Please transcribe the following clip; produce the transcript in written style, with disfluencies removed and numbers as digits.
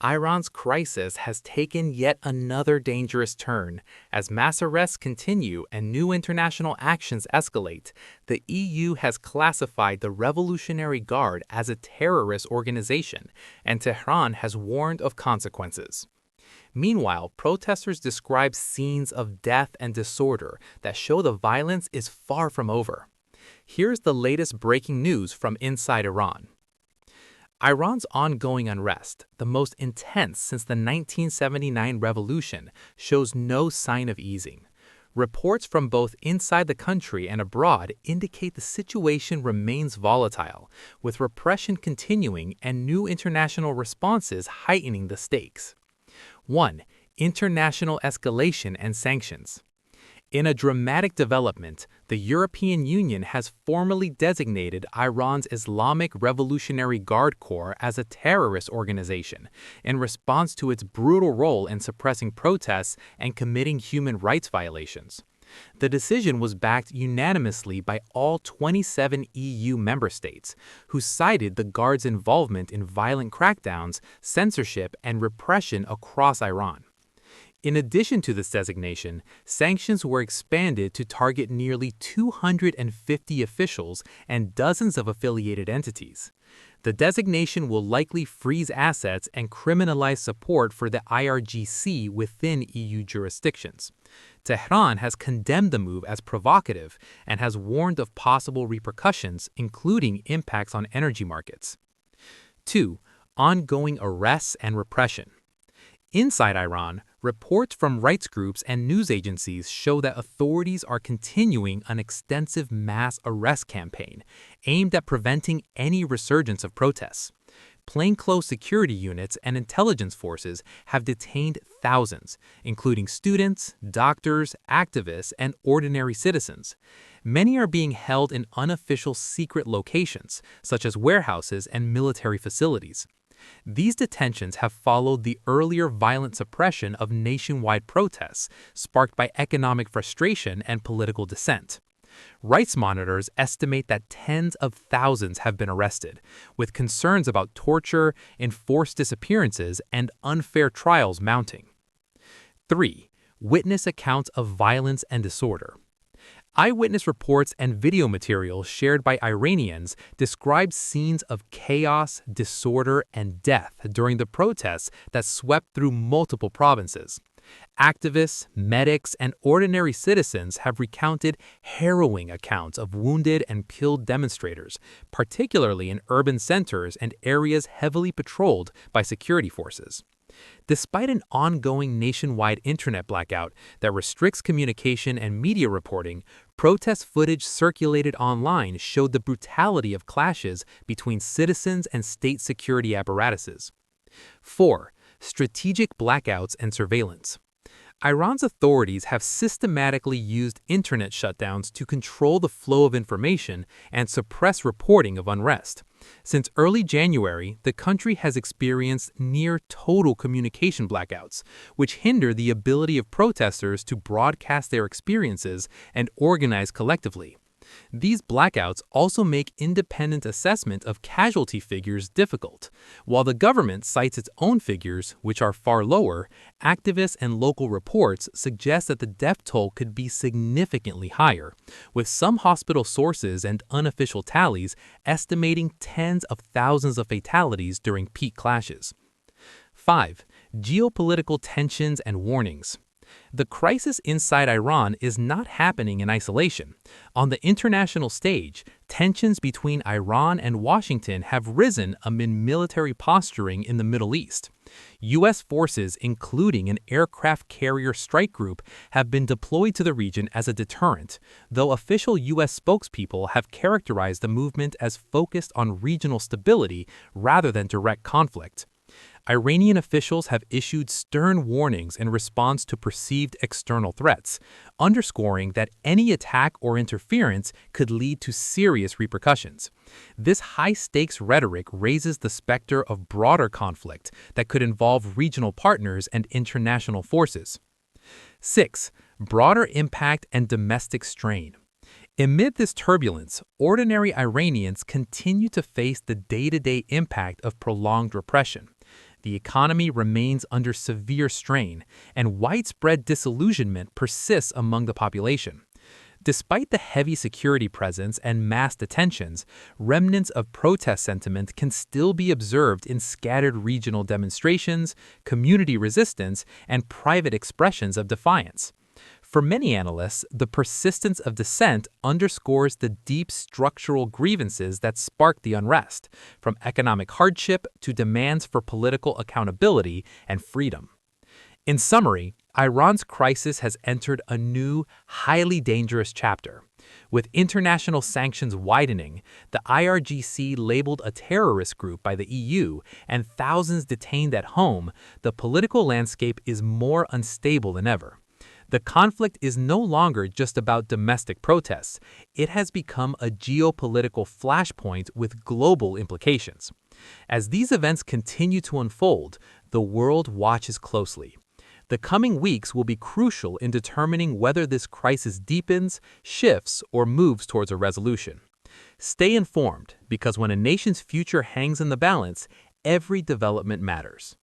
Iran's crisis has taken yet another dangerous turn. As mass arrests continue and new international actions escalate, the EU has classified the Revolutionary Guard as a terrorist organization, and Tehran has warned of consequences. Meanwhile, protesters describe scenes of death and disorder that show the violence is far from over. Here's the latest breaking news from inside Iran. Iran's ongoing unrest, the most intense since the 1979 revolution, shows no sign of easing. Reports from both inside the country and abroad indicate the situation remains volatile, with repression continuing and new international responses heightening the stakes. 1. International escalation and sanctions. In a dramatic development, the European Union has formally designated Iran's Islamic Revolutionary Guard Corps as a terrorist organization in response to its brutal role in suppressing protests and committing human rights violations. The decision was backed unanimously by all 27 EU member states, who cited the Guard's involvement in violent crackdowns, censorship, and repression across Iran. In addition to this designation, sanctions were expanded to target nearly 250 officials and dozens of affiliated entities. The designation will likely freeze assets and criminalize support for the IRGC within EU jurisdictions. Tehran has condemned the move as provocative and has warned of possible repercussions, including impacts on energy markets. 2. Ongoing arrests and repression. Inside Iran, reports from rights groups and news agencies show that authorities are continuing an extensive mass arrest campaign aimed at preventing any resurgence of protests. Plainclothes security units and intelligence forces have detained thousands, including students, doctors, activists, and ordinary citizens. Many are being held in unofficial secret locations, such as warehouses and military facilities. These detentions have followed the earlier violent suppression of nationwide protests sparked by economic frustration and political dissent. Rights monitors estimate that tens of thousands have been arrested, with concerns about torture, enforced disappearances, and unfair trials mounting. 3. Witness accounts of violence and disorder. Eyewitness reports and video materials shared by Iranians describe scenes of chaos, disorder, and death during the protests that swept through multiple provinces. Activists, medics, and ordinary citizens have recounted harrowing accounts of wounded and killed demonstrators, particularly in urban centers and areas heavily patrolled by security forces. Despite an ongoing nationwide internet blackout that restricts communication and media reporting, protest footage circulated online showed the brutality of clashes between citizens and state security apparatuses. 4. Strategic blackouts and surveillance. Iran's authorities have systematically used internet shutdowns to control the flow of information and suppress reporting of unrest. Since early January, the country has experienced near-total communication blackouts, which hinder the ability of protesters to broadcast their experiences and organize collectively. These blackouts also make independent assessment of casualty figures difficult. While the government cites its own figures, which are far lower, activists and local reports suggest that the death toll could be significantly higher, with some hospital sources and unofficial tallies estimating tens of thousands of fatalities during peak clashes. 5. Geopolitical tensions and warnings. The crisis inside Iran is not happening in isolation. On the international stage, tensions between Iran and Washington have risen amid military posturing in the Middle East. U.S. forces, including an aircraft carrier strike group, have been deployed to the region as a deterrent, though official U.S. spokespeople have characterized the movement as focused on regional stability rather than direct conflict. Iranian officials have issued stern warnings in response to perceived external threats, underscoring that any attack or interference could lead to serious repercussions. This high-stakes rhetoric raises the specter of broader conflict that could involve regional partners and international forces. 6. Broader impact and domestic strain. Amid this turbulence, ordinary Iranians continue to face the day-to-day impact of prolonged repression. the economy remains under severe strain, and widespread disillusionment persists among the population. Despite the heavy security presence and mass detentions, remnants of protest sentiment can still be observed in scattered regional demonstrations, community resistance, and private expressions of defiance. For many analysts, the persistence of dissent underscores the deep structural grievances that sparked the unrest, from economic hardship to demands for political accountability and freedom. In summary, Iran's crisis has entered a new, highly dangerous chapter. With international sanctions widening, the IRGC labeled a terrorist group by the EU, and thousands detained at home, the political landscape is more unstable than ever. The conflict is no longer just about domestic protests. It has become a geopolitical flashpoint with global implications. As these events continue to unfold, the world watches closely. The coming weeks will be crucial in determining whether this crisis deepens, shifts, or moves towards a resolution. Stay informed, because when a nation's future hangs in the balance, every development matters.